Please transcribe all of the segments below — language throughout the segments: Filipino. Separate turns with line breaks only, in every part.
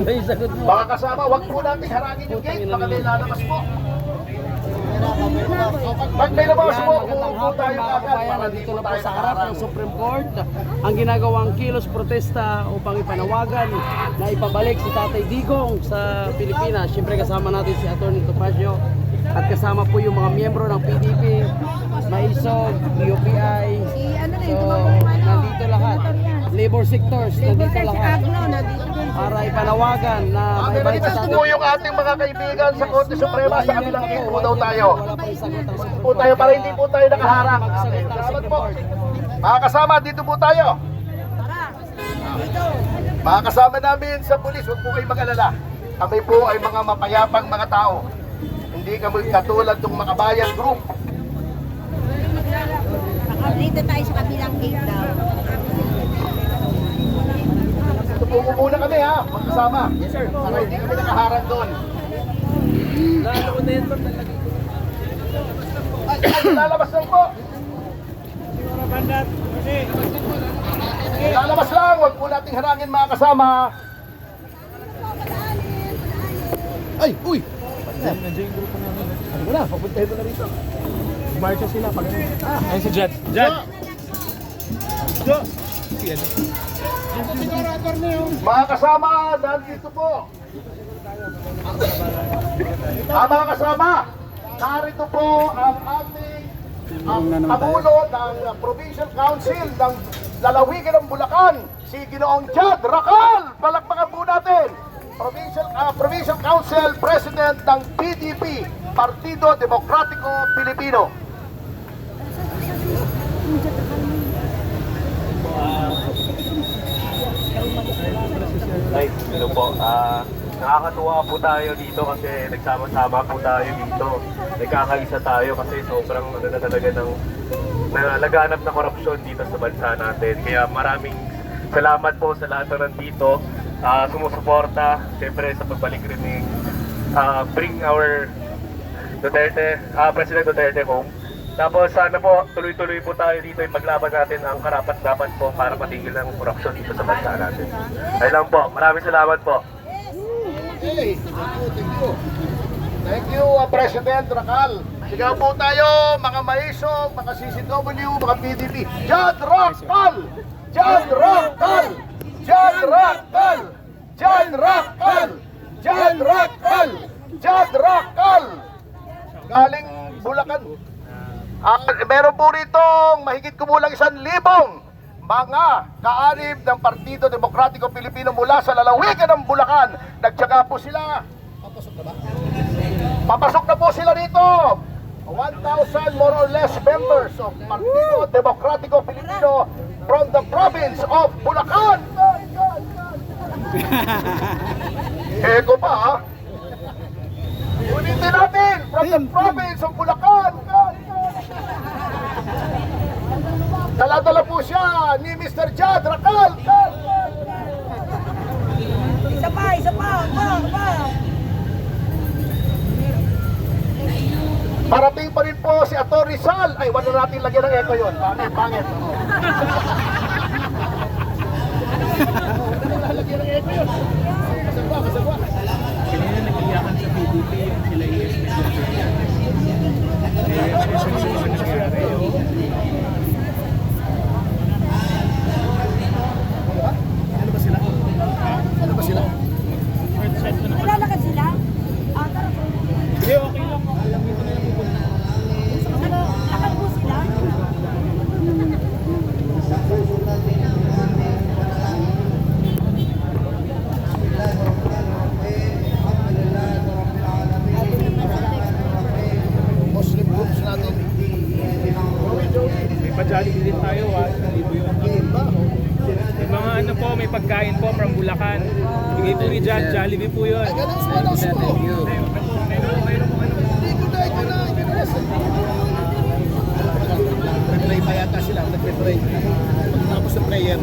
May sagot mo.
Mga kasama, wag po natin harangin yung gate. Baka may lalabas po. Pag may labas po,
Magandang
umupo
hapon
tayo
mga
agad
kabayan.
para
Nandito
dito
na po
tayo
sa harap ng
nakaharang.
Supreme Court ang ginagawang kilos protesta upang ipanawagan na ipabalik si Tatay Digong sa Pilipinas. Siyempre kasama natin si Atty. Topacio at kasama po yung mga miyembro ng PDP, Maisog, UPI. So, nandito lahat. Labor sectors, nandito lahat. Para ipanawagan na may balik sa
Gusto
Tatay
po yung ating mga kaibigan sa Korte Suprema sa kabilang gate po daw tayo.
Wala pa rin sagot ang Supreme
Po tayo para hindi po tayo nakaharang.
Magsagot ang
Salamat
Supreme
po.
Court.
Mga kasama, dito po tayo. Mga kasama namin sa pulis, huwag po kayong mag-alala. Kami po ay mga mapayapang mga tao. Hindi kami katulad ng makabayan group.
Dito tayo sa kabilang gate daw.
Ito po muna kami ha, magkasama. Yes sir. Para hindi kami nakaharang doon. Ay, lalabas lang po. Lalabas lang, huwag po nating harangin mga kasama. Ay, uy!
Nandiyan yung grupo namin.
Ano mo na, papuntahin mo na rito.
Marcha sila pag ano. Ayun si Jad. Jad!
Mga kasama, nandito po. Mga kasama, narito po ang ating Pangulo ng Provincial Council ng Lalawigan ng Bulacan, si Ginoong Jad Racal. Palakpakan po natin. Provincial Council President ng PDP, Partido Demokratiko Pilipino.
Ay, hello po. Nakakatuwa po tayo dito kasi nagsama-sama po tayo dito. Nagkakaisa tayo kasi sobrang ano na talaga ng nalaganap na korupsyon dito sa bansa natin. Kaya maraming salamat po sa lahat na nandito. Sumusuporta, siyempre sa pagbalik rin ni bring our Duterte, President Duterte home. Tapos sana po tuloy-tuloy po tayo dito ipaglaban natin ang karapat-dapat po para matigil ang korupsyon dito sa bansa natin. Ayun lang po. Maraming salamat po.
Okay, thank you. Thank you, President Racal. Sigaw po tayo, mga maisog, mga CCW, mga PDP. Jad Racal! Jad Racal! Jad Racal! Jad Racal! Jad Racal! Jad Racal! Galing Bulacan. Meron po rito mahigit kumulang 1,000 mga kaanib ng Partido Demokratiko Pilipino mula sa lalawigan ng Bulacan. Nagtyaga po sila. Papasok na ba? Papasok na po sila dito. 1,000 more or less members of Partido Demokratiko Pilipino from the province of Bulacan. Eko pa ha? Ulitin natin from the province of Bulacan. Dala-dala po siya ni Mr. Jad Racal.
Isa pa.
Parating pa rin po si Ato Rizal. Ay, wala natin lagyan ng echo yun. Pangit. Lagyan ng echo yun. Kasagwa.
Kanina nag-iyakan sa PDP yung sila ES nangyari.
Ano ba sila?
Lalakad sila? Tara po.
Hindi, okay lang. Alam dito na lang pupunta.
Lakad po sila?
Muslim groups natin.
May pa-Jollibee din tayo, 1,000 yun. May mga ano po, may pagkain po from Bulacan. Bigay po ni Jad, Jollibee po yun.
Ganun sa Nag-pray pa yata sila. Nag-pray. Tapos ng prayer.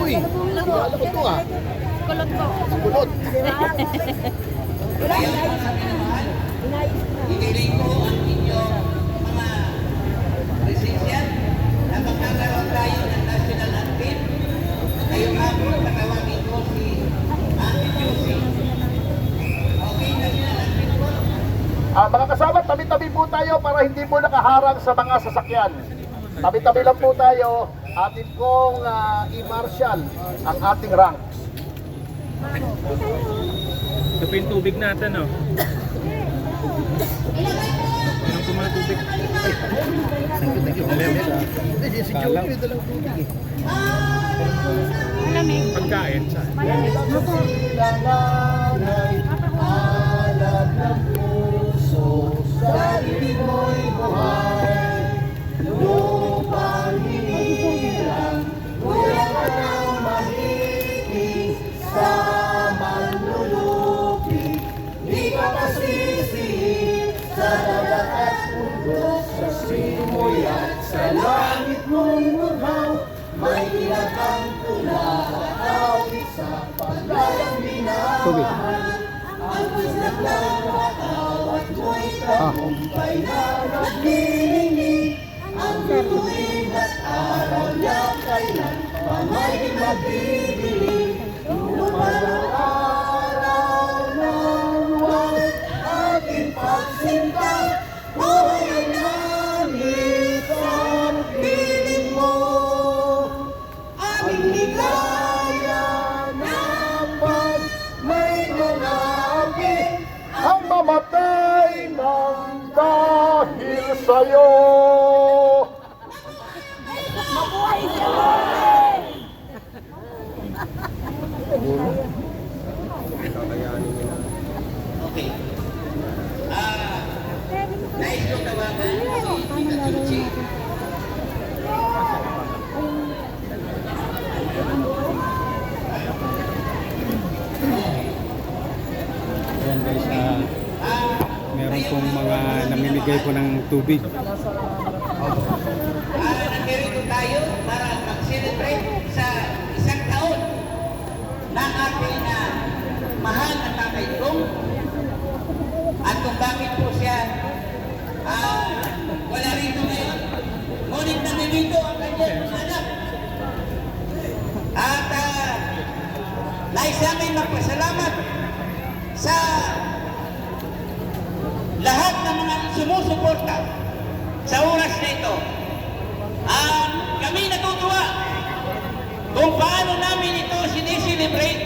eh. Kilala ko to ah.
Kulot ko.
Kulot.
Wala, inayos ko. Inayos ko na.
Mga kasama, tabi-tabi po tayo para hindi po nakaharang sa mga sasakyan. Tabi-tabi lang po tayo, atin pong i-marshal ang ating ranks.
Ito po yung tubig natin, oh. Anong po mga tubig? Pagkain, saan?
Ang mamatay ng dahil sa'yo.
Mabuhay siya!
Ayan guys, meron pong mga namimigay po ng tubig.
Nandito tayo para mag-celebrate sa isang taon ng ating mahal na Tatay Digong at kung bakit po siya wala rito ngayon. Ngunit nandito ang kanyang mga anak. At nais namin magpasalamat sa lahat ng mga sumusuporta sa oras na ito. Kami natutuwa kung paano namin ito sineselebrate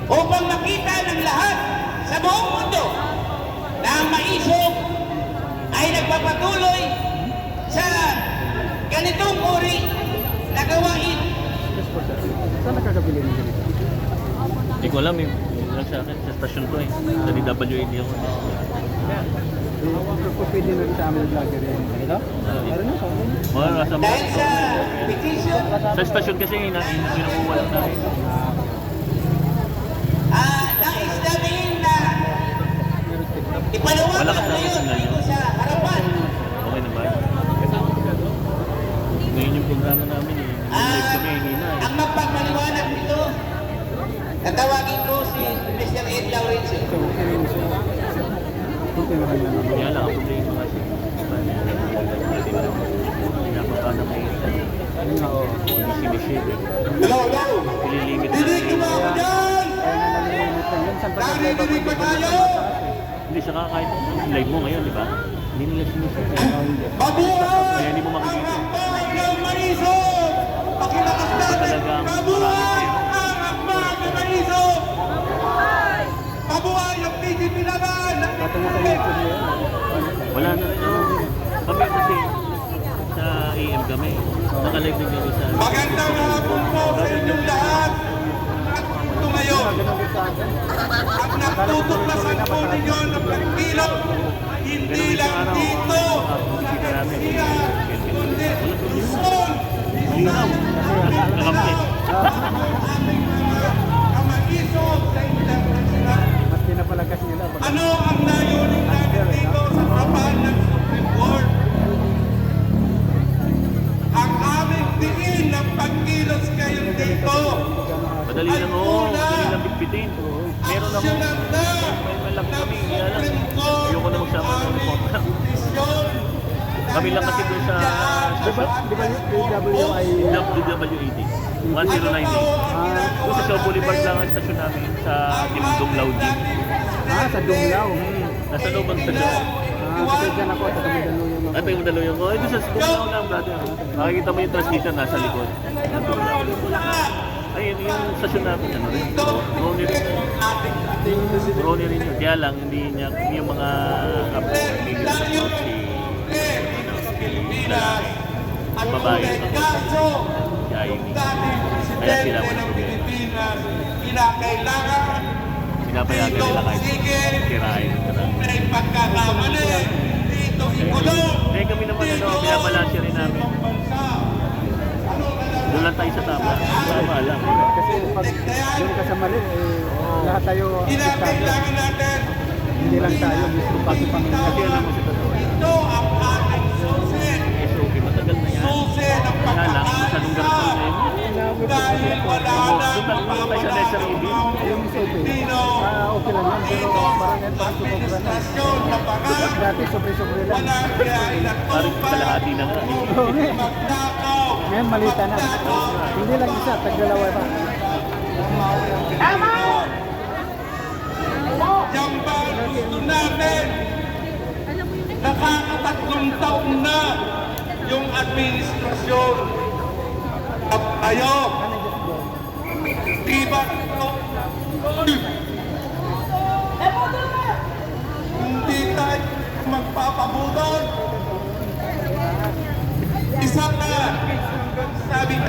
upang makita ng lahat sa buong mundo na ang maisog ay nagpapatuloy sa ganitong uri na gawain.
Saan nakakabili ng ganito?
Hindi ko alam eh. Hindi lang sa akin. Sa stasyon ko eh. Sa DWAD ako.
Kung pwede na rin sa amin vlogger yan. Ito? Meron na, sabi niya.
Mga nasa
Dahil sa petition,
Sa stasyon kasi kinukuha lang namin.
nais namin na ipanawagan
Malakas na ang
ngayon
signal
dito
niyo.
sa harapan.
Okay naman. Ngayon yung programa namin eh. Live kami, hina eh.
Ang magpapaliwanag nito, tatawagin ko si Mr. Ed Laurencio.
So, okay rin siya. Okay na kanya naman.
Kaya lang ang problema kasi. Pinapapana kayo.
Ayun nga, oo.
Hindi siniship eh.
Hello, hello!
Ililimit na
Dinig
kayo.
mo ako dyan!
Kaya na nalilimit lang yun. Saan pa sa live ako
Narinig
hindi
ba
ko
tayo?
Hindi saka kahit live mo ngayon, di ba? Hindi nila siniship eh.
Mabuhay!
Kaya hindi mo makikita.
Ang akbag ng Marisol! Pakilakas natin!
Talagang
Mabuhay! Ang akbag ng Marisol! Mabuhay ang PDP laban!
Patungo sa YouTube niya.
Wala na rin. Kami kasi sa AM kami. Nakalive din kami sa...
Magandang hapon po sa inyong lahat! At ito ngayon, ang nagtutuklasan po ninyo ng pagkilaw, hindi lang dito sa Garcia, kundi Luzon,
Kakampi.
Kamaisog sa international.
Mas pinapalagas nila.
Ano ang layunin natin dito sa harapan ng Supreme Court? Ang aming diin ng pagkilos ngayon dito dito.
Madali lang madali lang bitbitin. Meron ako, may malaki kami, kaya lang, ayoko na magsama ng uniform. Kami lang kasi doon sa station,
Di ba yung WI?
WWED, 1098. Doon sa Shaw Boulevard lang ang stasyon namin sa Dumlaw Gym.
Sa Dumlaw.
Nasa loob ang stasyon.
Kasi dyan ako, sa Dumlaw yung
Ay, may madalo yung doon sa Dumlaw lang, brother. Makikita mo yung transmission nasa likod. Ay, yung stasyon namin, ano rin. Brony rin yun. Brony rin yun. Kaya lang, hindi yung mga si babae. Si Amy. Kaya sila mo na
Kinakailangan
pinapayagan nila kahit kirain na.
may pagkakamali dito ikulong
Eh kami naman pinabalansya rin namin. Doon lang tayo sa tama. Tama lang.
Kasi pag doon ka sa mali, lahat tayo apektado.
kinakailangan natin.
Hindi lang tayo, mismo pati pamilya.
Kasi alam mo si Totoo.
Ito ang ating susi.
SOP, matagal na yan.
Susi ng
Kaya lang, sa nung garapon na yun.
dahil wala
Doon
nang
lang tayo sa lesser EB.
Yung sope, okay lang yan, pero parang yan, parang sumobra na.
administrasyon na pangat.
Dati sobre-sobre lang.
Wala kaya
Parang
inatupan.
kalahati na nga.
Oo, ngayon.
Magnakaw.
Ngayon malita na. Hindi lang isa, tagdalawa pa.
Yan ba ang gusto natin? Nakakatatlong taon na yung administrasyon. Tayo. Di ba ito? Hindi tayo magpapabudol. Isa na. Sabi ko,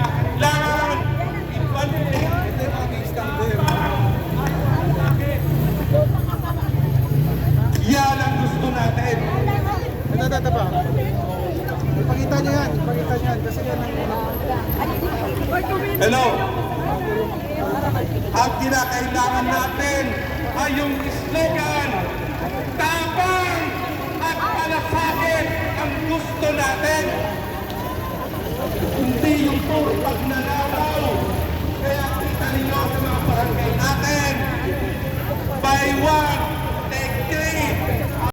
kailangan ibalik. Yan ang gusto natin.
Ito ba? Ipakita niyo yan, kasi yan ang
Hello? Ang kinakailangan natin ay yung slogan, tapang at malasakit ang gusto natin. Hindi yung puro pagnanakaw. Kaya kita ninyo sa mga barangay natin, buy one,